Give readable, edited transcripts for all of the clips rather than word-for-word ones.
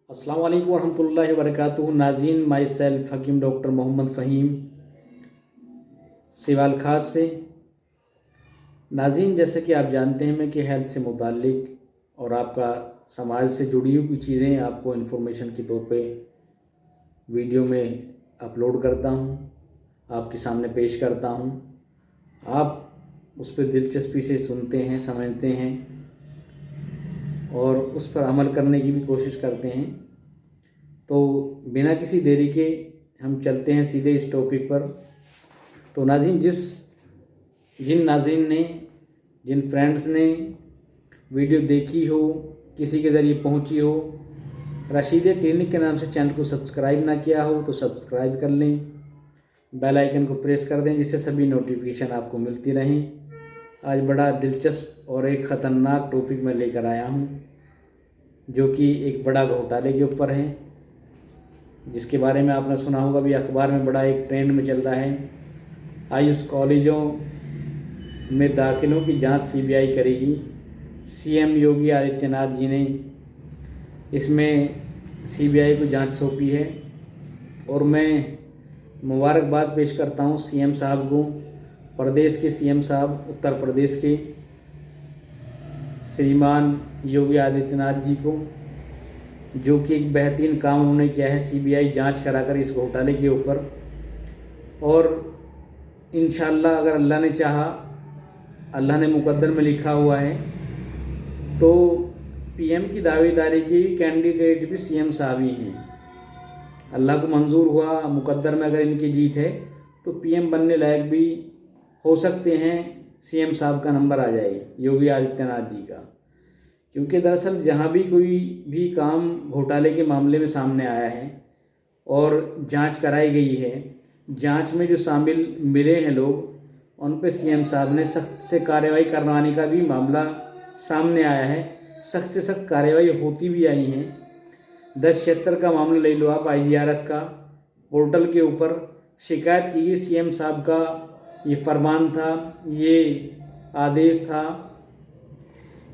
अस्सलाम वालेकुम वरहमतुल्लाहि वबरकातुहू। नाज़रीन, माई सेल्फ हकीम डॉक्टर मोहम्मद फ़हीम सिवाल खास से। नाज़रीन, जैसे कि आप जानते हैं मैं कि हेल्थ से मुताल्लिक़ और आपका समाज से जुड़ी हुई चीज़ें आपको इन्फॉर्मेशन के तौर पे वीडियो में अपलोड करता हूँ, आपके सामने पेश करता हूँ। आप उस पर दिलचस्पी से सुनते हैं, समझते हैं और उस पर अमल करने की भी कोशिश करते हैं। तो बिना किसी देरी के हम चलते हैं सीधे इस टॉपिक पर। तो नाज़रीन, जिन नाज़रीन ने, जिन फ्रेंड्स ने वीडियो देखी हो, किसी के ज़रिए पहुंची हो, रशीदिया क्लिनिक के नाम से चैनल को सब्सक्राइब ना किया हो तो सब्सक्राइब कर लें, बेल आइकन को प्रेस कर दें जिससे सभी नोटिफिकेशन आपको मिलती रहें। आज बड़ा दिलचस्प और एक ख़तरनाक टॉपिक मैं लेकर आया हूं, जो कि एक बड़ा घोटाले के ऊपर है, जिसके बारे में आपने सुना होगा, भी अखबार में बड़ा एक ट्रेंड में चल रहा है। आयुष कॉलेजों में दाखिलों की जांच सीबीआई करेगी। सीएम योगी आदित्यनाथ जी ने इसमें सीबीआई को जांच सौंपी है और मैं मुबारकबाद पेश करता हूं सीएम साहब को, प्रदेश के सीएम साहब, उत्तर प्रदेश के श्रीमान योगी आदित्यनाथ जी को, जो कि एक बेहतरीन काम उन्होंने किया है सीबीआई जांच कराकर इस घोटाले के ऊपर। और इंशाअल्लाह अगर अल्लाह ने चाहा, अल्लाह ने मुकद्दर में लिखा हुआ है, तो पीएम की दावेदारी के कैंडिडेट भी सीएम साहब ही हैं। अल्लाह को मंजूर हुआ, मुकद्दर में अगर इनकी जीत है तो पीएम बनने लायक भी हो सकते हैं, सीएम साहब का नंबर आ जाए योगी आदित्यनाथ जी का। क्योंकि दरअसल जहाँ भी कोई भी काम घोटाले के मामले में सामने आया है और जांच कराई गई है, जांच में जो शामिल मिले हैं लोग, उन पे सीएम साहब ने सख्त से कार्रवाई करवाने का भी मामला सामने आया है। सख्त से सख्त कार्रवाई होती भी आई हैं। 1076 का मामला ले लो आप, IGRS का पोर्टल के ऊपर शिकायत की गई। सीएम साहब का ये फरमान था, ये आदेश था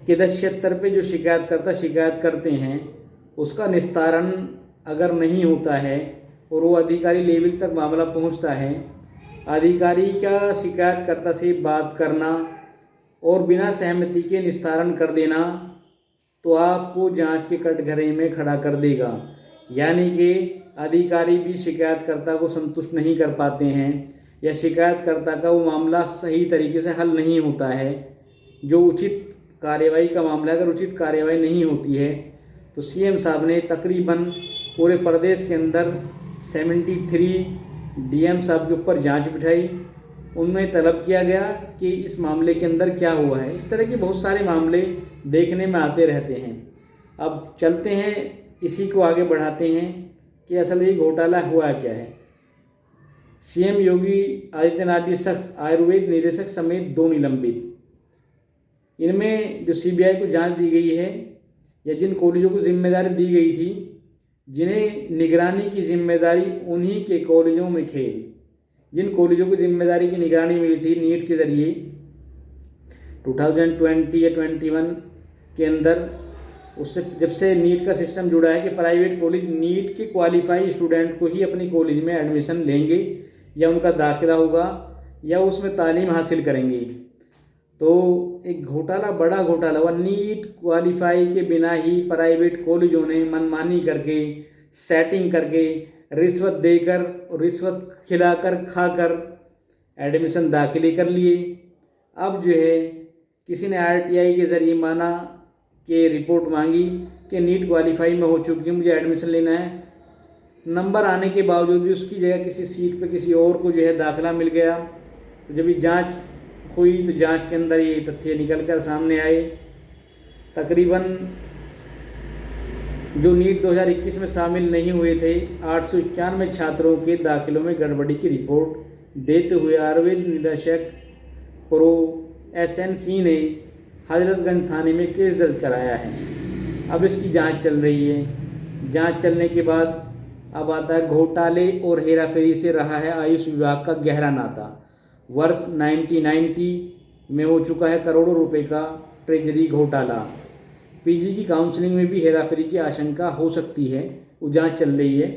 कि 1076 पे जो शिकायत करते हैं, उसका निस्तारण अगर नहीं होता है और वो अधिकारी लेवल तक मामला पहुंचता है, अधिकारी का शिकायतकर्ता से बात करना और बिना सहमति के निस्तारण कर देना तो आपको जांच के कटघरे में खड़ा कर देगा। यानी कि अधिकारी भी शिकायतकर्ता को संतुष्ट नहीं कर पाते हैं या शिकायतकर्ता का वो मामला सही तरीके से हल नहीं होता है। जो उचित कार्रवाई का मामला, अगर उचित कार्रवाई नहीं होती है तो सीएम साहब ने तकरीबन पूरे प्रदेश के अंदर 73 डीएम साहब के ऊपर जांच बिठाई। उनमें तलब किया गया कि इस मामले के अंदर क्या हुआ है। इस तरह के बहुत सारे मामले देखने में आते रहते हैं। अब चलते हैं, इसी को आगे बढ़ाते हैं कि असल ये घोटाला हुआ क्या है। सीएम योगी आदित्यनाथ जी शख्स आयुर्वेद निदेशक समेत 2 निलंबित। इनमें जो सीबीआई को जांच दी गई है या जिन कॉलेजों को जिम्मेदारी दी गई थी, जिन्हें निगरानी की जिम्मेदारी उन्हीं के कॉलेजों में खेल, जिन कॉलेजों को जिम्मेदारी की निगरानी मिली थी नीट के ज़रिए 2020 या 21 के अंदर, उससे जब से नीट का सिस्टम जुड़ा है कि प्राइवेट कॉलेज नीट के क्वालिफाई स्टूडेंट को ही अपनी कॉलेज में एडमिशन लेंगे या उनका दाखिला होगा या उसमें तालीम हासिल करेंगे। तो एक घोटाला, बड़ा घोटाला हुआ। नीट क्वालिफाई के बिना ही प्राइवेट कॉलेजों ने मनमानी करके, सेटिंग करके, रिश्वत देकर और रिश्वत खिलाकर खाकर एडमिशन दाखिले कर लिए। अब जो है किसी ने RTI के ज़रिए माना कि रिपोर्ट मांगी कि नीट क्वालिफाई में हो चुकी हूँ, मुझे एडमिशन लेना है। नंबर आने के बावजूद भी उसकी जगह किसी सीट पर किसी और को जो है दाखिला मिल गया। तो जब ये जांच हुई तो जांच के अंदर ये तथ्य निकल कर सामने आए। तकरीबन जो नीट 2021 में शामिल नहीं हुए थे, 891 छात्रों के दाखिलों में गड़बड़ी की रिपोर्ट देते हुए आयुर्वेद निदेशक प्रो SN सिंह ने हजरतगंज थाने में केस दर्ज कराया है। अब इसकी जांच चल रही है। जांच चलने के बाद अब आता है घोटाले और हेराफेरी से रहा है आयुष विभाग का गहरा नाता। वर्ष 1990 में हो चुका है करोड़ों रुपए का ट्रेजरी घोटाला। पीजी की काउंसलिंग में भी हेराफेरी की आशंका हो सकती है, वो जांच चल रही है।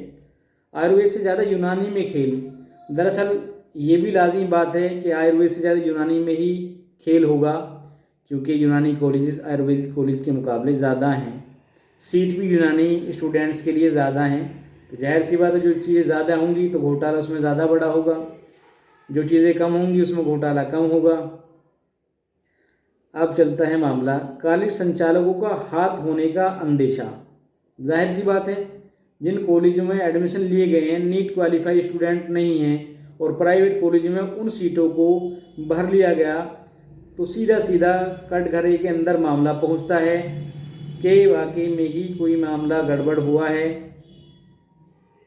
आयुर्वेद से ज़्यादा यूनानी में खेल, दरअसल ये भी लाजमी बात है कि आयुर्वेद से ज़्यादा यूनानी में ही खेल होगा, क्योंकि यूनानी कॉलेजेस आयुर्वेदिक कॉलेज के मुकाबले ज़्यादा हैं, सीट भी यूनानी स्टूडेंट्स के लिए ज़्यादा हैं, तो जाहिर सी बात है जो चीज़ें ज़्यादा होंगी तो घोटाला उसमें ज़्यादा बड़ा होगा, जो चीज़ें कम होंगी उसमें घोटाला कम होगा। अब चलता है मामला कॉलेज संचालकों का हाथ होने का अंदेशा। जाहिर सी बात है जिन कॉलेजों में एडमिशन लिए गए हैं नीट क्वालिफाई स्टूडेंट नहीं हैं और प्राइवेट कॉलेजों में उन सीटों को भर लिया गया, तो सीधा सीधा कटघरे के अंदर मामला पहुंचता है कि वाकई में ही कोई मामला गड़बड़ हुआ है।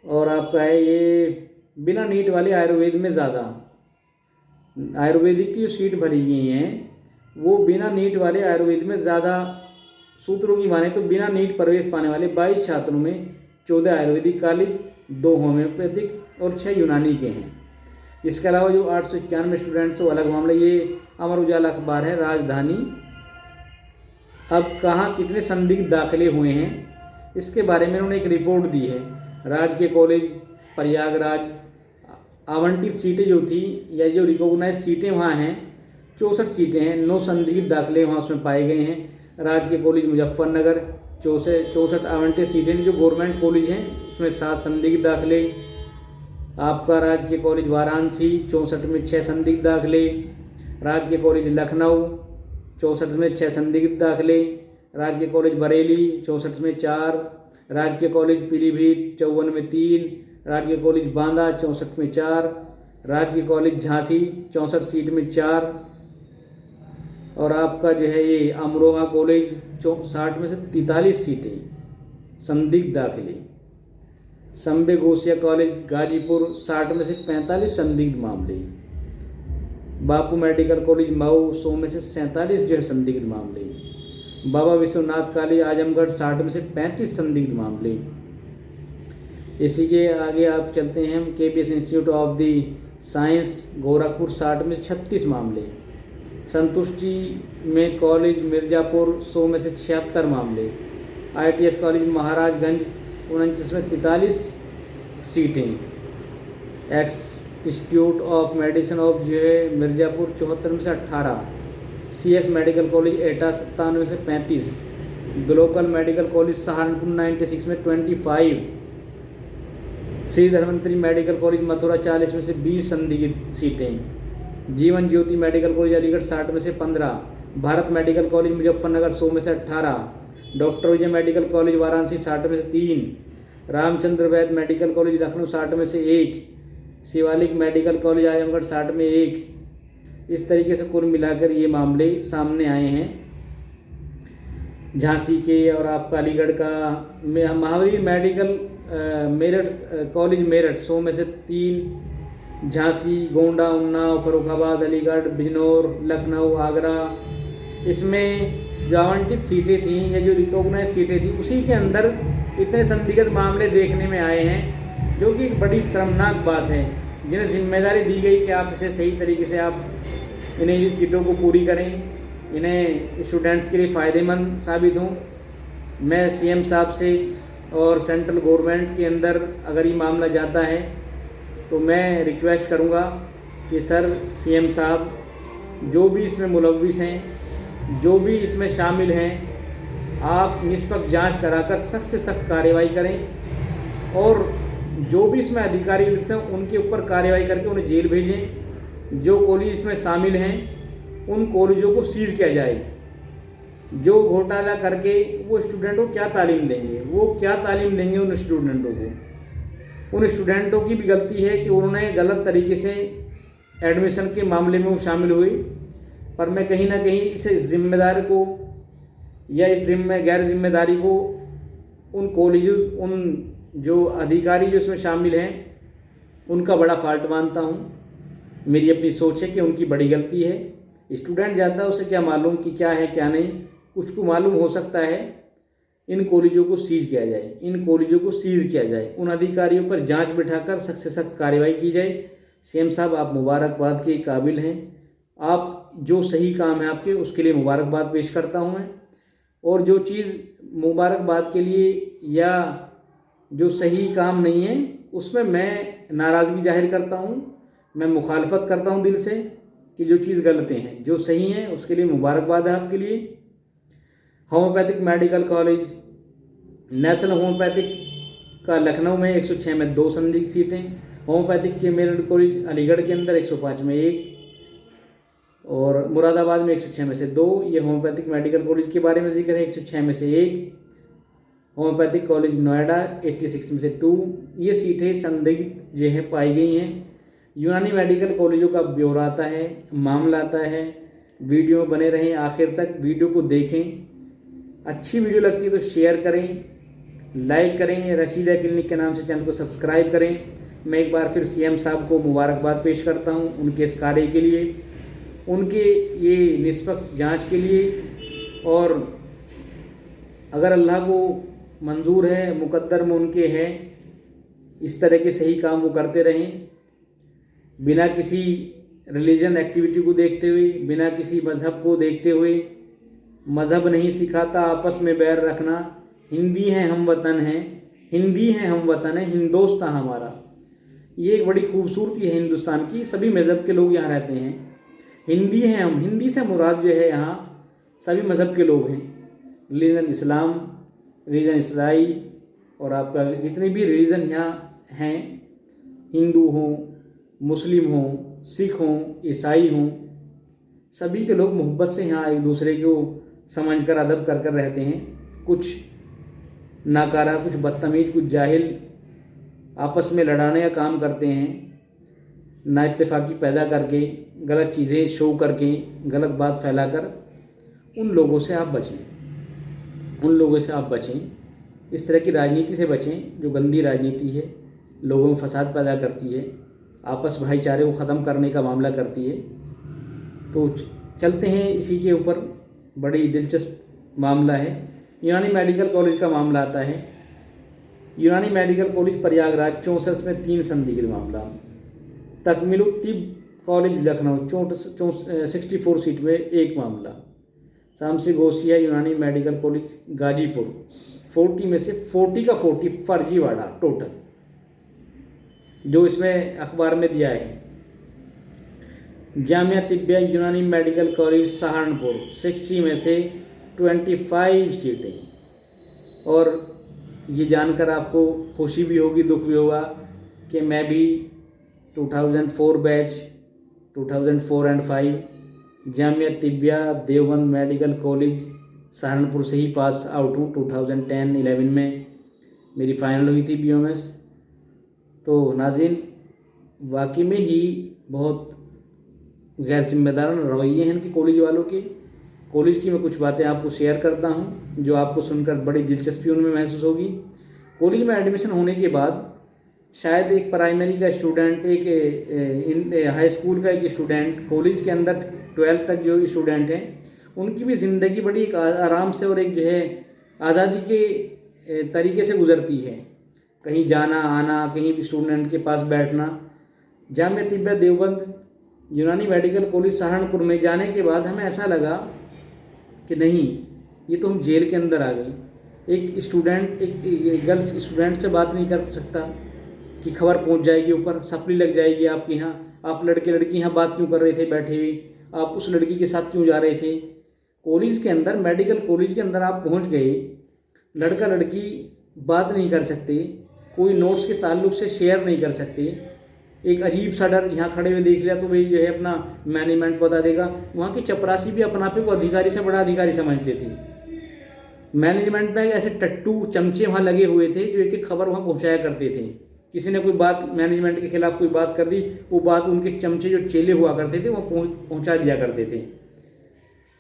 और आपका है ये बिना नीट वाले आयुर्वेद में ज़्यादा, आयुर्वेदिक की जो सीट भरी गई हैं वो बिना नीट वाले आयुर्वेद में ज़्यादा, सूत्रों की माने तो बिना नीट प्रवेश पाने वाले 22 छात्रों में 14 आयुर्वेदिक कॉलेज, 2 होम्योपैथिक और 6 यूनानी के हैं। इसके अलावा जो 891 स्टूडेंट्स वो अलग मामला, ये अमर उजाला अखबार है राजधानी। अब कहाँ कितने संदिग्ध दाखिले हुए हैं इसके बारे में उन्होंने एक रिपोर्ट दी है। राजकीय कॉलेज प्रयागराज, आवंटित सीटें जो थी या जो रिकॉग्नाइज सीटें वहाँ हैं 64 सीटें हैं, 9 संदिग्ध दाखिले वहाँ उसमें पाए गए हैं। राजकीय कॉलेज मुजफ्फरनगर 64 आवंटित सीटें जो गवर्नमेंट कॉलेज हैं उसमें 7 संदिग्ध दाखिले। आपका राजकीय कॉलेज वाराणसी 64 में 6 संदिग्ध दाखिले। राजकीय कॉलेज लखनऊ 64 में 6 संदिग्ध दाखिले। राजकीय कॉलेज बरेली 64 में 4। राजकीय कॉलेज पीलीभीत 54 में 3। राजकीय कॉलेज बांदा 64 में 4। राजकीय कॉलेज झांसी 64 सीट में 4। और आपका जो है ये अमरोहा कॉलेज 60 में से 43 सीटें संदिग्ध दाखिले। संबे गोसिया कॉलेज गाजीपुर 60 में से 45 संदिग्ध मामले। बापू मेडिकल कॉलेज मऊ 100 में से 47 जो है संदिग्ध मामले। बाबा विश्वनाथ कॉलेज आजमगढ़ 60 में से 35 संदिग्ध मामले। इसी के आगे आप चलते हैं KBS institute of the science Gorakhpur 60 में से 36 मामले। संतुष्टि में कॉलेज मिर्ज़ापुर 100 में से 76 मामले। ITS कॉलेज महाराजगंज 29 में 43 सीटें। X institute of medicine of जो है मिर्ज़ापुर 74 में से 18। CS मेडिकल कॉलेज एटा 57 में से 35। ग्लोबल मेडिकल कॉलेज सहारनपुर 96 में 25। श्री धन्वंतरी मेडिकल कॉलेज मथुरा 40 में से 20 संदिग्ध सीटें। जीवन ज्योति मेडिकल कॉलेज अलीगढ़ 60 में से 15। भारत मेडिकल कॉलेज मुजफ्फरनगर 100 में से 18। डॉक्टर विजय मेडिकल कॉलेज वाराणसी 60 में से 3। रामचंद्र वैद्य मेडिकल कॉलेज लखनऊ 60 में से 1। शिवालिक मेडिकल कॉलेज आजमगढ़ 60 में 1। इस तरीके से कुल मिलाकर ये मामले सामने आए हैं झांसी के। और आपका अलीगढ़ का महावीर मेडिकल मेरठ कॉलेज मेरठ 100 में से 3। झांसी, गोंडा, उन्नाव, फर्रुखाबाद, अलीगढ़, बिजनौर, लखनऊ, आगरा, इसमें जो आवंटित सीटें थीं या जो रिकॉग्नाइज सीटें थीं उसी के अंदर इतने संदिग्ध मामले देखने में आए हैं, जो कि एक बड़ी शर्मनाक बात है। जिन्हें जिम्मेदारी दी गई कि आप इसे सही तरीके से आप इन्हें सीटों को पूरी करें, इन्हें स्टूडेंट्स के लिए फ़ायदेमंद साबित हों। मैं CM साहब से और सेंट्रल गवर्नमेंट के अंदर अगर ये मामला जाता है तो मैं रिक्वेस्ट करूँगा कि सर CM साहब जो भी इसमें मुलव्विस हैं, जो भी इसमें शामिल हैं, आप निष्पक्ष जांच कराकर सख्त से सख्त कार्रवाई करें और जो भी इसमें अधिकारी लिखते हैं उनके ऊपर कार्रवाई करके उन्हें जेल भेजें। जो कॉलेज इसमें शामिल हैं उन कॉलेजों को सीज़ किया जाए। जो घोटाला करके वो स्टूडेंटों को क्या तालीम देंगे, वो क्या तालीम देंगे उन स्टूडेंटों को। उन स्टूडेंटों की भी गलती है कि उन्होंने गलत तरीके से एडमिशन के मामले में वो शामिल हुए, पर मैं कहीं ना कहीं इसे जिम्मेदार को या इस गैर जिम्मेदारी को उन कॉलेजों, उन जो अधिकारी जो इसमें शामिल हैं उनका बड़ा फॉल्ट मानता हूँ। मेरी अपनी सोच है कि उनकी बड़ी गलती है। स्टूडेंट जाता है उसे क्या मालूम कि क्या है क्या नहीं, कुछ को मालूम हो सकता है। इन कॉलेजों को सीज किया जाए, इन कॉलेजों को सीज किया जाए, उन अधिकारियों पर जांच बिठाकर सख्त से सख्त कार्रवाई की जाए। CM साहब आप मुबारकबाद के काबिल हैं, आप जो सही काम है आपके उसके लिए मुबारकबाद पेश करता हूं मैं। और जो चीज़ मुबारकबाद के लिए या जो सही काम नहीं है उसमें मैं नाराज़गी जाहिर करता हूँ, मैं मुखालफत करता हूँ दिल से कि जो चीज़ गलत हैं। जो सही हैं उसके लिए मुबारकबाद है आपके लिए। Homeopathic medical college, national homeopathic का लखनऊ में 106 में 2 संदिग्ध सीटें, होम्योपैथिक के मेडिकल कॉलेज अलीगढ़ के अंदर 105 में 1 और मुरादाबाद में 106 में से 2। ये होम्योपैथिक मेडिकल कॉलेज के बारे में जिक्र है, 106 में से 1। होम्योपैथिक कॉलेज नोएडा 86 में से 2। ये सीटें संदिग्ध जो है पाई गई हैं। यूनानी मेडिकल कॉलेजों का ब्यौरा आता है, मामला आता है। वीडियो बने रहें आखिर तक, वीडियो को देखें। अच्छी वीडियो लगती है तो शेयर करें, लाइक करें। रशीदा क्लिनिक के नाम से चैनल को सब्सक्राइब करें। मैं एक बार फिर सीएम साहब को मुबारकबाद पेश करता हूं उनके इस कार्य के लिए, उनके ये निष्पक्ष जांच के लिए। और अगर अल्लाह को मंजूर है, मुकद्दर में उनके है, इस तरह के सही काम वो करते रहें, बिना किसी रिलीजन एक्टिविटी को देखते हुए, बिना किसी मज़हब को देखते हुए। मज़हब नहीं सिखाता आपस में बैर रखना। हिंदी हैं हम वतन हैं, हिंदी हैं हम वतन है, हिंदोस्तान हमारा। ये एक बड़ी खूबसूरती है हिंदुस्तान की। सभी मज़हब के लोग यहाँ रहते हैं, हिंदी हैं हम। हिंदी से मुराद जो है यहाँ सभी मज़हब के लोग हैं। रिलीजन इस्लाम, रिलीजन ईसाई और आपका जितने भी रिलीजन यहाँ हैं, हिंदू हों, मुस्लिम हों, सिख हों, ईसाई हों, सभी के लोग मोहब्बत से यहाँ एक दूसरे को समझ कर अदब कर कर रहते हैं। कुछ नाकारा, कुछ बदतमीज, कुछ जाहिल आपस में लड़ाने का काम करते हैं, ना इत्तेफाकी पैदा करके, गलत चीज़ें शो करके, गलत बात फैलाकर। उन लोगों से आप बचें, उन लोगों से आप बचें। इस तरह की राजनीति से बचें जो गंदी राजनीति है, लोगों में फसाद पैदा करती है, आपस भाईचारे को ख़त्म करने का मामला करती है। तो चलते हैं इसी के ऊपर। बड़ी दिलचस्प मामला है। यूनानी मेडिकल कॉलेज का मामला आता है। यूनानी मेडिकल कॉलेज प्रयागराज 64 में 3 संदिग्ध मामला। तकमीलुत तिब कॉलेज लखनऊ 64 सीट में 1 मामला। शामसी गौसिया यूनानी मेडिकल कॉलेज गाजीपुर 40 में से 40 का 40 फर्जीवाड़ा टोटल, जो इसमें अखबार में दिया है। जामिया तिब्बिया यूनानी मेडिकल कॉलेज सहारनपुर 60 में से 25 सीटें। और ये जानकर आपको खुशी भी होगी, दुख भी होगा कि मैं भी 2004 batch 2004 and 5 Jamia Tibbia Deoband medical college Saharanpur से ही पास आउट हूँ। 2010-11 में मेरी फाइनल हुई थी BOMS। तो नाज़रीन, वाकई में ही बहुत गैर जिम्मेदाराना रवैये हैं इनके कॉलेज वालों के। कॉलेज की मैं कुछ बातें आपको शेयर करता हूं जो आपको सुनकर बड़ी दिलचस्पी उनमें महसूस होगी। कॉलेज में एडमिशन होने के बाद शायद एक प्राइमरी का स्टूडेंट, एक हाई स्कूल का एक स्टूडेंट, कॉलेज के अंदर 12th तक जो स्टूडेंट हैं उनकी भी ज़िंदगी बड़ी एक आराम से और एक जो है आज़ादी के तरीके से गुजरती है। कहीं जाना आना, कहीं भी स्टूडेंट के पास बैठना। जामिया तिब्बिया देवबंद यूनानी मेडिकल कॉलेज सहारनपुर में जाने के बाद हमें ऐसा लगा कि नहीं, ये तो हम जेल के अंदर आ गए। एक स्टूडेंट एक गर्ल्स स्टूडेंट से बात नहीं कर सकता कि खबर पहुंच जाएगी ऊपर, सप्ली लग जाएगी आपके यहाँ। आप लड़के लड़की यहाँ बात क्यों कर रहे थे बैठे हुए, आप उस लड़की के साथ क्यों जा रहे थे। कॉलेज के अंदर, मेडिकल कॉलेज के अंदर आप पहुँच गए, लड़का लड़की बात नहीं कर सकते, कोई नोट्स के ताल्लुक से शेयर नहीं कर सकते। एक अजीब सा डर, यहाँ खड़े हुए देख लिया तो भाई जो है अपना मैनेजमेंट बता देगा। वहाँ की चपरासी भी अपने आप को अधिकारी से बड़ा अधिकारी समझते थे। मैनेजमेंट में ऐसे टट्टू चमचे वहाँ लगे हुए थे जो एक एक खबर वहाँ पहुँचाया करते थे। किसी ने कोई बात मैनेजमेंट के खिलाफ कोई बात कर दी, वो बात उनके चमचे जो चेले हुआ करते थे वो पहुँचा दिया करते थे।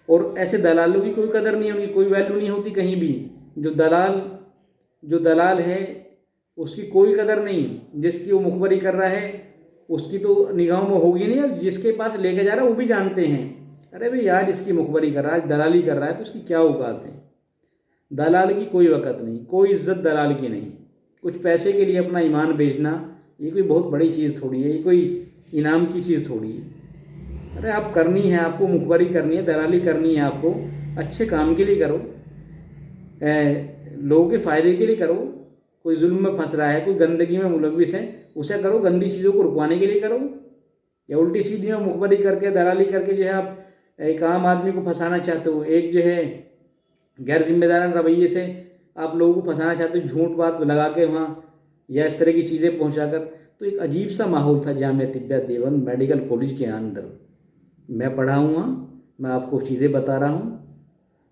और ऐसे दलालों की कोई कदर नहीं, उनकी कोई वैल्यू नहीं होती कहीं भी। जो दलाल है उसकी कोई कदर नहीं, जिसकी वो मुखबरी कर रहा है उसकी तो निगाहों में होगी नहीं, और जिसके पास लेके जा रहा है वो भी जानते हैं, अरे भाई यार इसकी मुखबरी कर रहा है, दलाली कर रहा है, तो उसकी क्या औकात है। दलाल की कोई वक़्त नहीं, कोई इज्जत दलाल की नहीं। कुछ पैसे के लिए अपना ईमान बेचना ये कोई बहुत बड़ी चीज़ थोड़ी है, ये कोई इनाम की चीज़ थोड़ी है। अरे आप करनी है, आपको मुखबरी करनी है, दलाली करनी है, आपको अच्छे काम के लिए करो। लोगों के फ़ायदे के लिए करो। कोई जुल्म में फंस रहा है, कोई गंदगी में मुलविस है, उसे करो। गंदी चीज़ों को रुकवाने के लिए करो, या उल्टी सीधी में मुखबरी करके दलाली करके जो है आप एक आम आदमी को फंसाना चाहते हो, एक जो है गैर जिम्मेदाराना रवैये से आप लोगों को फंसाना चाहते हो, झूठ बात लगा के वहाँ, या इस तरह की चीज़ें पहुँचाकर। तो एक अजीब सा माहौल था जामिया तिब्बिया देवबंद मेडिकल कॉलेज के अंदर। मैं पढ़ा हूँ वहाँ, मैं आपको चीज़ें बता रहा हूँ,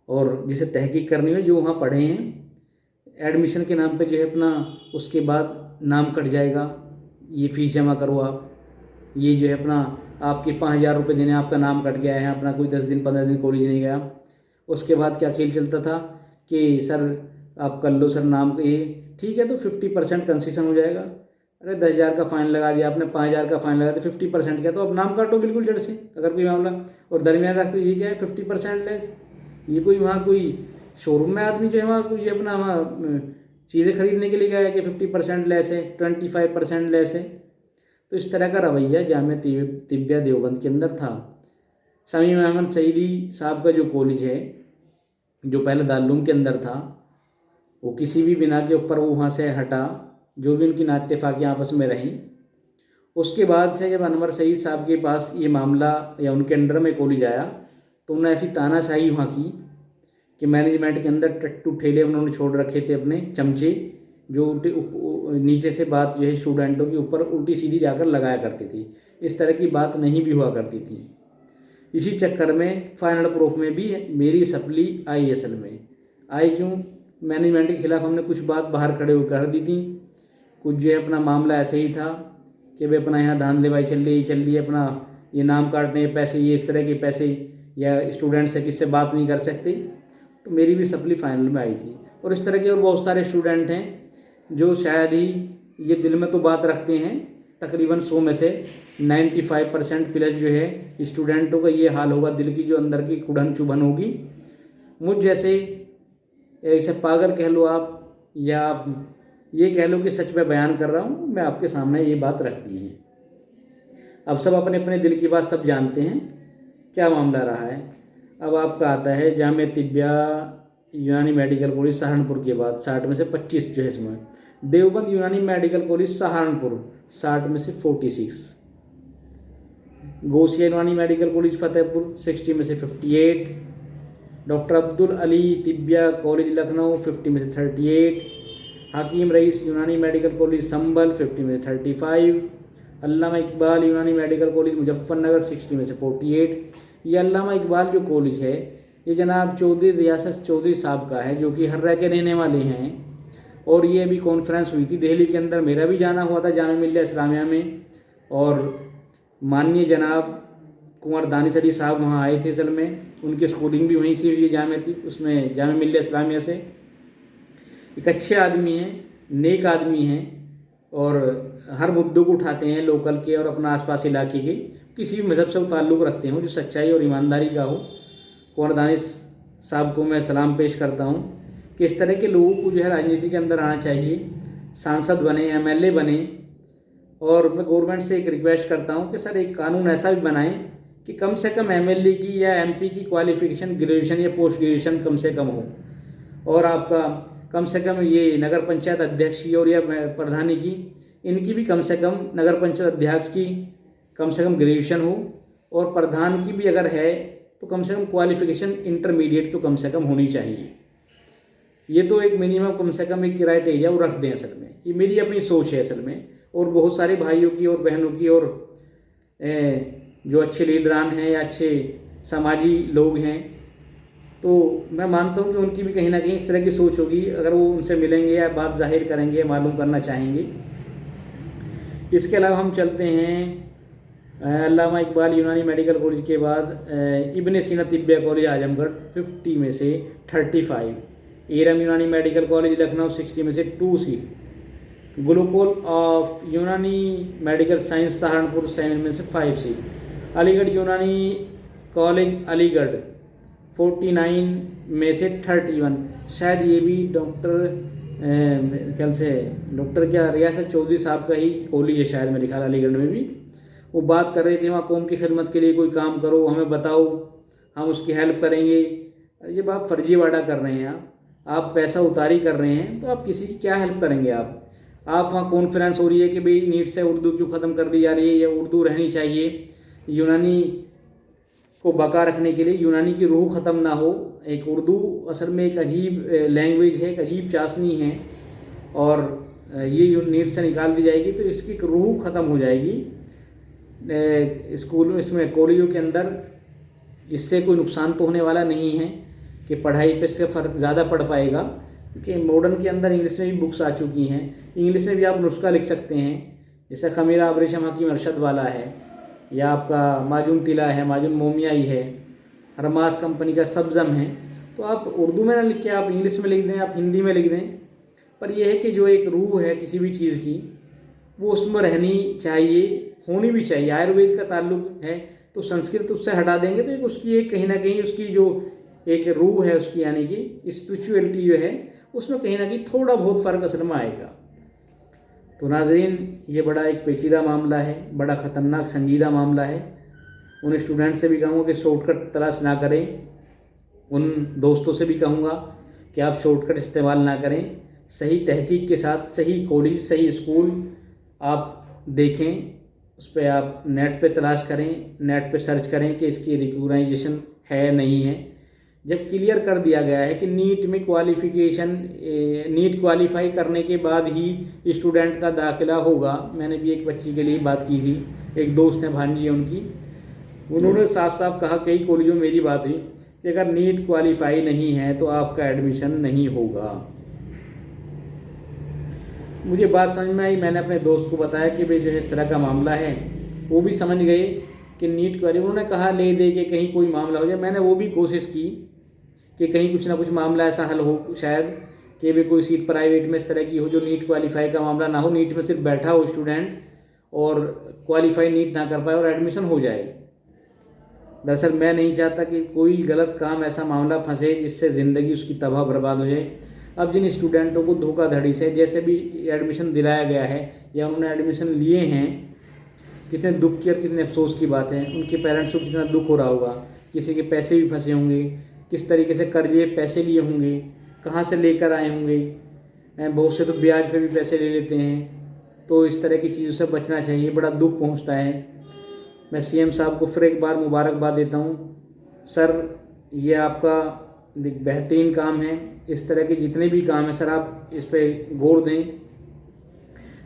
और जिसे तहकीक करनी हो, जो वहाँ पढ़े हैं, एडमिशन के नाम पे जो है अपना उसके बाद नाम कट जाएगा, ये फ़ीस जमा करो आप, ये जो है अपना आपके 5,000 रुपये देने, आपका नाम कट गया है, अपना कोई 10 दिन 15 दिन कॉलेज नहीं गया। उसके बाद क्या खेल चलता था कि सर आप कर लो सर नाम, ये ठीक है तो 50% कंसेशन हो जाएगा। अरे 10,000 का फ़ाइन लगा दिया आपने, 5,000 का फ़ाइन लगा दिया, 50% क्या, तो अब नाम काटो बिल्कुल जड़ से अगर कोई मामला। और दरमियान रखते ये क्या है 50% लेस। ये कोई वहाँ कोई शोरूम में आदमी जो है वहाँ कोई अपना वहाँ चीज़ें खरीदने के लिए गया है कि 50% लेस है, 25% लेस है। तो इस तरह का रवैया जामिया तिब्बिया देवबंद के अंदर था। शमीम अहमद सईदी साहब का जो कॉलेज है, जो पहले दारुल के अंदर था, वो किसी भी बिना के ऊपर वो वहाँ से हटा, जो भी उनकी नाइत्तेफाकियाँ आपस में रहीं। उसके बाद से जब अनवर सईद साहब के पास ये मामला या उनके अंडर में कॉलेज आया, तो उन्होंने ऐसी तानाशाही वहाँ की कि मैनेजमेंट के अंदर टट्टू ठेले उन्होंने छोड़ रखे थे, अपने चमचे, जो नीचे से बात जो है स्टूडेंटों के ऊपर उल्टी सीधी जाकर लगाया करती थी। इस तरह की बात नहीं भी हुआ करती थी। इसी चक्कर में फाइनल प्रूफ में भी मेरी सप्ली आई, असल में आई क्यों, मैनेजमेंट के खिलाफ हमने कुछ बात बाहर खड़े होकर कर दी थी। कुछ जो है अपना मामला ऐसे ही था कि भाई अपना यहाँ धांधलेबाजी चल रही है, अपना ये नाम काटने पैसे, ये इस तरह के पैसे, या स्टूडेंट से किससे बात नहीं कर सकते। तो मेरी भी सप्ली फाइनल में आई थी। और इस तरह के और बहुत सारे स्टूडेंट हैं जो शायद ही ये दिल में तो बात रखते हैं। तकरीबन 100 में से 95% प्लस जो है स्टूडेंटों का ये हाल होगा, दिल की जो अंदर की कुढ़न चुभन होगी। मुझ जैसे इसे पागल कह लो आप, या आप ये कह लो कि सच में बयान कर रहा हूँ, मैं आपके सामने ये बात रख दी है। अब सब अपने अपने दिल की बात सब जानते हैं क्या मामला रहा है। अब आपका आता है जामिया तिब्बिया यूनानी मेडिकल कॉलेज सहारनपुर के बाद 60 में से 25 जो है इसमें। देवबंद यूनानी मेडिकल कॉलेज सहारनपुर 60 में से 46। गौसिया यूनानी मेडिकल कॉलेज फतेहपुर 60 में से 58। डॉक्टर अब्दुल अली तिब्बिया कॉलेज लखनऊ 50 में से 38। हकीम रईस यूनानी मेडिकल कॉलेज संभल 50 में से 35। अल्लामा इकबाल यूनानी मेडिकल कॉलेज मुजफ्फरनगर 60 में से 48। ये अल्लामा इकबाल जो कॉलेज है, ये जनाब चौधरी रियासत चौधरी साहब का है, जो कि हर्रा के रहने वाले हैं। और ये अभी कॉन्फ्रेंस हुई थी दिल्ली के अंदर, मेरा भी जाना हुआ था जामिया मिल्लिया इस्लामिया में, और माननीय जनाब कुंवर दानिश अली साहब वहाँ आए थे। असल में उनकी स्कूलिंग भी वहीं से हुई है, जामिया मिल्लिया इस्लामिया से। एक अच्छे आदमी हैं, नेक आदमी हैं, और हर मुद्दों को उठाते हैं, लोकल के और अपना आसपास इलाके के, किसी भी मज़हब से वो ताल्लुक़ रखते हों, जो सच्चाई और ईमानदारी का हो। कुंवर दानिश साहब को मैं सलाम पेश करता हूँ कि इस तरह के लोगों को जो है राजनीति के अंदर आना चाहिए, सांसद बने, MLA बने। और मैं गवर्नमेंट से एक रिक्वेस्ट करता हूँ कि सर एक कानून ऐसा भी बनाएं कि कम से कम MLA की या MP की क्वालिफ़िकेशन ग्रेजुएशन या पोस्ट ग्रेजुएशन कम से कम हो, और आपका कम से कम ये नगर पंचायत अध्यक्ष की और या प्रधानी की, इनकी भी कम से कम नगर पंचायत अध्यक्ष की कम से कम ग्रेजुएशन हो, और प्रधान की भी अगर है तो कम से कम क्वालिफ़िकेशन इंटरमीडिएट तो कम से कम होनी चाहिए। ये तो एक मिनिमम कम से कम एक क्राइटेरिया वो रख दें असल में। ये मेरी अपनी सोच है असल में, और बहुत सारे भाइयों की और बहनों की, और जो अच्छे लीडरान हैं या अच्छे समाजी लोग हैं, तो मैं मानता हूँ कि उनकी भी कहीं ना कहीं इस तरह की सोच होगी। अगर वो उनसे मिलेंगे या बात जाहिर करेंगे, मालूम करना चाहेंगे। इसके अलावा हम चलते हैं अल्लामा इकबाल यूनानी मेडिकल कॉलेज के बाद इब्ने सीना तिब्बिया कॉलेज आजमगढ़ 50 में से 35। इरम यूनानी मेडिकल कॉलेज लखनऊ 60 में से 2 सीट। गुरुकुल ऑफ यूनानी मेडिकल साइंस सहारनपुर 7 में से 5 सीट। अलीगढ़ यूनानी कॉलेज अलीगढ़ 49 में से 31। शायद ये भी डॉक्टर ख्याल से डॉक्टर क्या रियासत चौधरी साहब का ही कॉलेज है शायद, मेरे ख्याल अलीगढ़ में भी। वो बात कर रहे थे वहाँ कौम की खिदमत के लिए कोई काम करो, हमें बताओ, हम उसकी हेल्प करेंगे। ये बात फर्जीवाड़ा कर रहे हैं आप। आप पैसा उतारी कर रहे हैं तो आप किसी की क्या हेल्प करेंगे। आप वहाँ कॉन्फ्रेंस हो रही है कि भाई नीट से उर्दू क्यों ख़त्म कर दी जा रही है या उर्दू रहनी चाहिए, यूनानी को बका रखने के लिए, यूनानी की रूह ख़त्म ना हो। एक उर्दू असल में एक अजीब लैंग्वेज है, एक अजीब चाशनी है, और ये नीट से निकाल दी जाएगी तो इसकी रूह ख़त्म हो जाएगी। स्कूलों इसमें कॉलेजों के अंदर इससे कोई नुकसान तो होने वाला नहीं है कि पढ़ाई पे से फ़र्क ज़्यादा पड़ पाएगा, क्योंकि मॉडर्न के अंदर इंग्लिश में भी बुक्स आ चुकी हैं। इंग्लिश में भी आप नुस्खा लिख सकते हैं, जैसे खमीरा अबरेशम हकीम अरशद वाला है, या आपका माजून तिला है, माजून मोमियाई है, हरमास कंपनी का सब्ज़म है। तो आप उर्दू में ना लिख के आप इंग्लिश में लिख दें, आप हिंदी में लिख दें, पर यह है कि जो एक रूह है किसी भी चीज़ की वो उसमें रहनी चाहिए, होनी भी चाहिए। आयुर्वेद का ताल्लुक है तो संस्कृत उससे हटा देंगे तो एक उसकी एक कहीं ना कहीं उसकी जो एक रूह है उसकी, यानी कि स्पिरिचुअलिटी जो है, उसमें कहीं ना कहीं थोड़ा बहुत फ़र्क असल में आएगा। तो नाज़रीन, ये बड़ा एक पेचीदा मामला है, बड़ा ख़तरनाक संजीदा मामला है। उन स्टूडेंट से भी कहूँगा कि शॉर्टकट तलाश ना करें, उन दोस्तों से भी कहूँगा कि आप शॉर्टकट इस्तेमाल ना करें। सही तहकीक के साथ सही कॉलेज, सही स्कूल आप देखें, उस पर आप नेट पे तलाश करें, नेट पे सर्च करें कि इसकी रिकॉग्नाइजेशन है नहीं है। जब क्लियर कर दिया गया है कि नीट में नीट क्वालिफाई करने के बाद ही स्टूडेंट का दाखिला होगा। मैंने भी एक बच्ची के लिए बात की थी, एक दोस्त है भांजी है उनकी, उन्होंने साफ साफ कहा, कई कॉलेजों में मेरी बात हुई कि अगर नीट क्वालिफाई नहीं है तो आपका एडमिशन नहीं होगा। मुझे बात समझ में आई, मैंने अपने दोस्त को बताया कि भाई जो है इस तरह का मामला है। वो भी समझ गए कि नीट क्वालिफाई, उन्होंने कहा ले दे के कहीं कोई मामला हो जाए। मैंने वो भी कोशिश की कि कहीं कुछ ना कुछ मामला ऐसा हल हो शायद कि भी कोई सीट प्राइवेट में इस तरह की हो जो नीट क्वालिफाई का मामला ना हो, नीट में सिर्फ बैठा हो स्टूडेंट और क्वालिफाई नीट ना कर पाए और एडमिशन हो जाए। दरअसल मैं नहीं चाहता कि कोई गलत काम ऐसा मामला फंसे जिससे ज़िंदगी उसकी तबाह बर्बाद हो जाए। अब जिन स्टूडेंटों को धोखाधड़ी से जैसे भी एडमिशन दिलाया गया है या उन्होंने एडमिशन लिए हैं, कितने दुख की और कितने अफसोस की बात है। उनके पेरेंट्स को कितना दुख हो रहा होगा, किसी के पैसे भी फंसे होंगे, किस तरीके से कर्जे पैसे लिए होंगे, कहाँ से लेकर आए होंगे। बहुत से तो ब्याज पे भी पैसे ले लेते हैं। तो इस तरह की चीज़ों से बचना चाहिए, बड़ा दुख पहुँचता है। मैं सीएम साहब को फिर एक बार मुबारकबाद देता हूँ। सर, ये आपका एक बेहतरीन काम है। इस तरह के जितने भी काम हैं सर, आप इस पर गौर दें।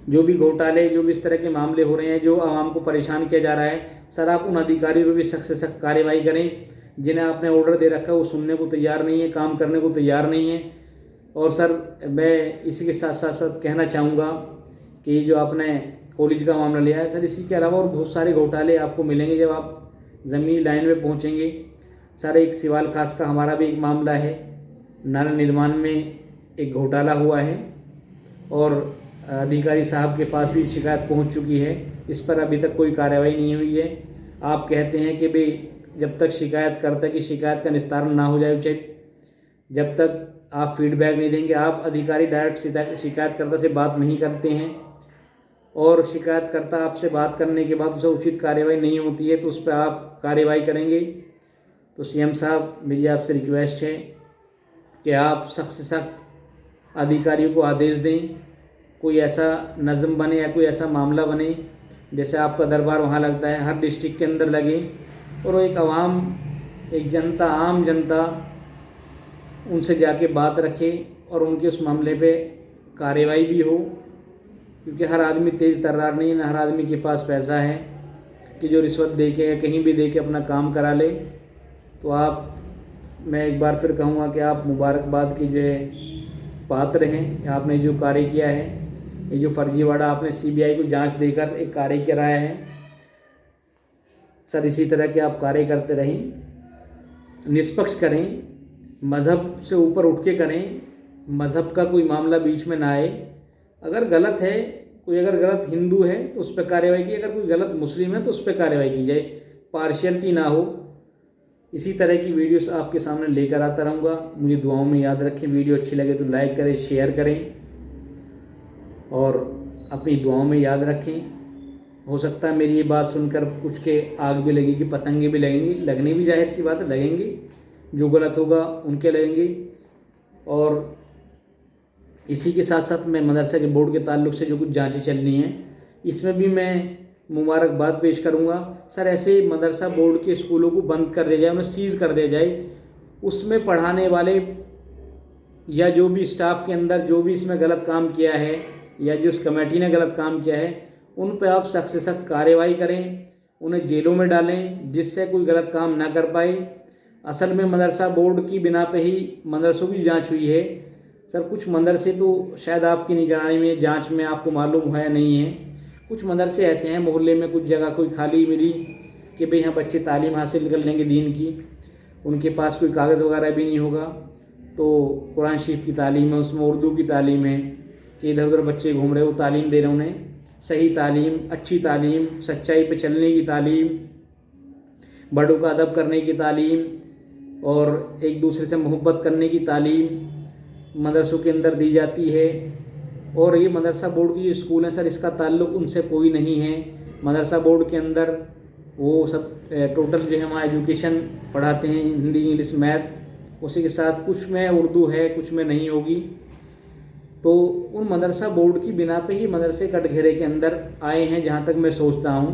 जो भी घोटाले, जो भी इस तरह के मामले हो रहे हैं, जो आवाम को परेशान किया जा रहा है, सर आप उन अधिकारियों पर भी सख्त से सख्त कार्रवाई करें जिन्हें आपने ऑर्डर दे रखा है, वो सुनने को तैयार नहीं है, काम करने को तैयार नहीं है। और सर मैं इसी के साथ साथ साथ कहना चाहूँगा कि जो आपने कॉलेज का मामला लिया है सर, इसी के अलावा और बहुत सारे घोटाले आपको मिलेंगे जब आप ज़मीनी लाइन में पहुँचेंगे। सर एक सिवाल खास का हमारा भी एक मामला है, नाला निर्माण में एक घोटाला हुआ है और अधिकारी साहब के पास भी शिकायत पहुंच चुकी है। इस पर अभी तक कोई कार्रवाई नहीं हुई है। आप कहते हैं कि भाई जब तक शिकायतकर्ता की शिकायत का निस्तारण ना हो जाए उचित, जब तक आप फीडबैक नहीं देंगे, आप अधिकारी डायरेक्ट शिकायतकर्ता से बात नहीं करते हैं और शिकायतकर्ता आपसे बात करने के बाद उसे उचित कार्रवाई नहीं होती है तो उस पर आप कार्रवाई करेंगे। तो सीएम साहब, मेरी आपसे रिक्वेस्ट है कि आप सख्त से सख्त अधिकारियों को आदेश दें, कोई ऐसा नज़म बने या कोई ऐसा मामला बने जैसे आपका दरबार वहाँ लगता है, हर डिस्ट्रिक्ट के अंदर लगे और एक आवाम, एक जनता, आम जनता उनसे जाके बात रखे और उनके उस मामले पे कार्रवाई भी हो। क्योंकि हर आदमी तेज़ तर्रार नहीं है, ना हर आदमी के पास पैसा है कि जो रिश्वत दे के या कहीं भी दे के अपना काम करा ले। तो आप, मैं एक बार फिर कहूँगा कि आप मुबारकबाद की जो है पात्र हैं। आपने जो कार्य किया है, ये जो फर्जीवाड़ा आपने सीबीआई को जांच देकर एक कार्य कराया है, सर इसी तरह के आप कार्य करते रहें, निष्पक्ष करें, मज़हब से ऊपर उठ के करें, मज़हब का कोई मामला बीच में ना आए। अगर गलत है कोई, अगर गलत हिंदू है तो उस पर कार्रवाई की, अगर कोई गलत मुस्लिम है तो उस पर कार्रवाई की जाए, पार्शियलिटी ना हो। इसी तरह की वीडियोस आपके सामने लेकर आता रहूँगा। मुझे दुआओं में याद रखें। वीडियो अच्छी लगे तो लाइक करें, शेयर करें और अपनी दुआओं में याद रखें। हो सकता है मेरी ये बात सुनकर कुछ के आग भी लगेगी, पतंगे भी लगेंगी, लगने भी जाहिर सी बात है, लगेंगे। जो गलत होगा उनके लगेंगे और इसी के साथ साथ मैं मदरसा के बोर्ड के ताल्लुक़ से जो कुछ जांचें चलनी हैं इसमें भी मैं मुबारकबाद पेश करूंगा। सर, ऐसे मदरसा बोर्ड के स्कूलों को बंद कर दिया जाए, उन्हें सीज़ कर दिया जाए, उसमें पढ़ाने वाले या जो भी स्टाफ के अंदर जो भी इसमें गलत काम किया है या जो उस कमेटी ने गलत काम किया है उन पर आप सख्त से सख्त कार्रवाई करें, उन्हें जेलों में डालें जिससे कोई गलत काम ना कर पाए। असल में मदरसा बोर्ड की बिना पे ही मदरसों की जांच हुई है। सर, कुछ मदरसे तो शायद आपकी निगरानी में जांच में आपको मालूम है नहीं है, कुछ मदरसे ऐसे हैं मोहल्ले में कुछ जगह कोई खाली मिली कि भाई यहाँ बच्चे तालीम हासिल कर लेंगे दीन की, उनके पास कोई कागज़ वगैरह भी नहीं होगा, तो कुरान शरीफ की तालीम है, उसमें उर्दू की तालीम है कि इधर उधर बच्चे घूम रहे, वो तालीम दे रहे हैं उन्हें, सही तालीम, अच्छी तालीम, सच्चाई पे चलने की तालीम, बड़ों का अदब करने की तालीम और एक दूसरे से मोहब्बत करने की तालीम मदरसों के अंदर दी जाती है। और ये मदरसा बोर्ड की जो स्कूल हैं सर, इसका ताल्लुक़ उनसे कोई नहीं है। मदरसा बोर्ड के अंदर वो सब टोटल जो है हमारा एजुकेशन पढ़ाते हैं, हिंदी, इंग्लिश, मैथ, उसी के साथ कुछ में उर्दू है, कुछ में नहीं होगी। तो उन मदरसा बोर्ड की बिना पे ही मदरसे कटघरे के अंदर आए हैं जहाँ तक मैं सोचता हूँ,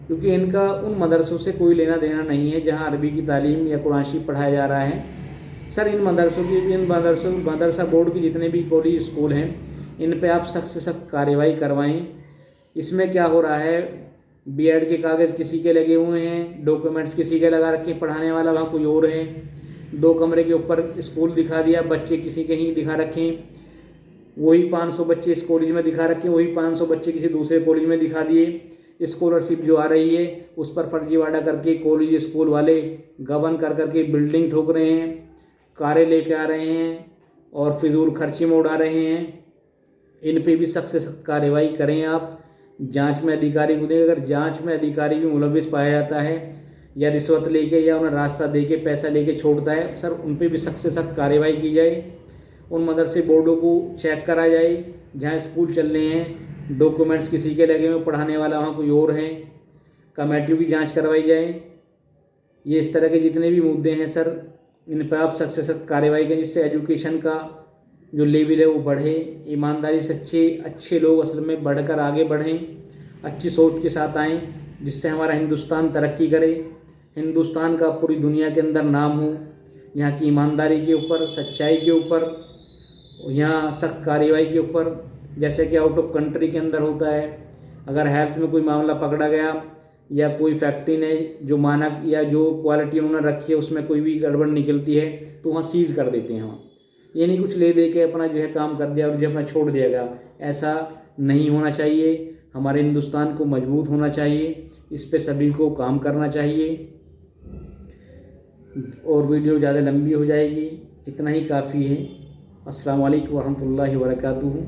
क्योंकि इनका उन मदरसों से कोई लेना देना नहीं है जहाँ अरबी की तालीम या कुरान शरीफ पढ़ाया जा रहा है। सर, इन मदरसा बोर्ड के जितने भी कॉलेज स्कूल हैं इन पे आप सख्त से सख्त कार्रवाई करवाएं। इसमें क्या हो रहा है, बीएड के कागज़ किसी के लगे हुए हैं, डॉक्यूमेंट्स किसी के लगा रखे, पढ़ाने वाला वहाँ कोई और है, 2 कमरे के ऊपर स्कूल दिखा दिया, बच्चे किसी के ही दिखा रखें, वही 500 बच्चे इस कॉलेज में दिखा रखे, वही 500 बच्चे किसी दूसरे कॉलेज में दिखा दिए। स्कॉलरशिप जो आ रही है उस पर फर्जीवाड़ा करके कॉलेज स्कूल वाले गबन कर करके बिल्डिंग ठोक रहे हैं, कारें लेके आ रहे हैं और फिजूल खर्ची में उड़ा रहे हैं। इन पे भी सख्त से सख्त कार्रवाई करें आप। जांच में अधिकारी को दें, अगर जांच में अधिकारी भी मुलविस पाया जाता है या रिश्वत लेके या उन्हें रास्ता देके पैसा लेके छोड़ता है, सर उन पे भी सख्त से सख्त कार्रवाई की जाए। उन मदरसे बोर्डों को चेक करा जाए जहाँ स्कूल चल रहे हैं, डॉक्यूमेंट्स किसी के लगे हुए, पढ़ाने वाला वहाँ कोई और है, कमेटियों की जांच करवाई जाए। ये इस तरह के जितने भी मुद्दे हैं सर, इन पर आप सख्त से सख्त कार्रवाई करें जिससे एजुकेशन का जो लेवल है वो बढ़े, ईमानदारी से अच्छे लोग असल में बढ़कर आगे बढ़ें, अच्छी सोच के साथ आएँ, जिससे हमारा हिंदुस्तान तरक्की करे, हिंदुस्तान का पूरी दुनिया के अंदर नाम हो, यहाँ की ईमानदारी के ऊपर, सच्चाई के ऊपर, यहाँ सख्त कार्रवाई के ऊपर। जैसे कि आउट ऑफ कंट्री के अंदर होता है, अगर हेल्थ में कोई मामला पकड़ा गया या कोई फैक्ट्री ने जो मानक या जो क्वालिटी उन्होंने रखी है उसमें कोई भी गड़बड़ निकलती है तो वहाँ सीज़ कर देते हैं। वहाँ ये नहीं कुछ ले दे के अपना जो है काम कर दिया और जो अपना छोड़ दिया गया, ऐसा नहीं होना चाहिए। हमारे हिंदुस्तान को मजबूत होना चाहिए, इस पे सभी को काम करना चाहिए। और वीडियो ज़्यादा लंबी हो जाएगी, इतना ही काफ़ी है। अस्सलाम वालेकुम रहमतुल्लाहि व बरकातुहू।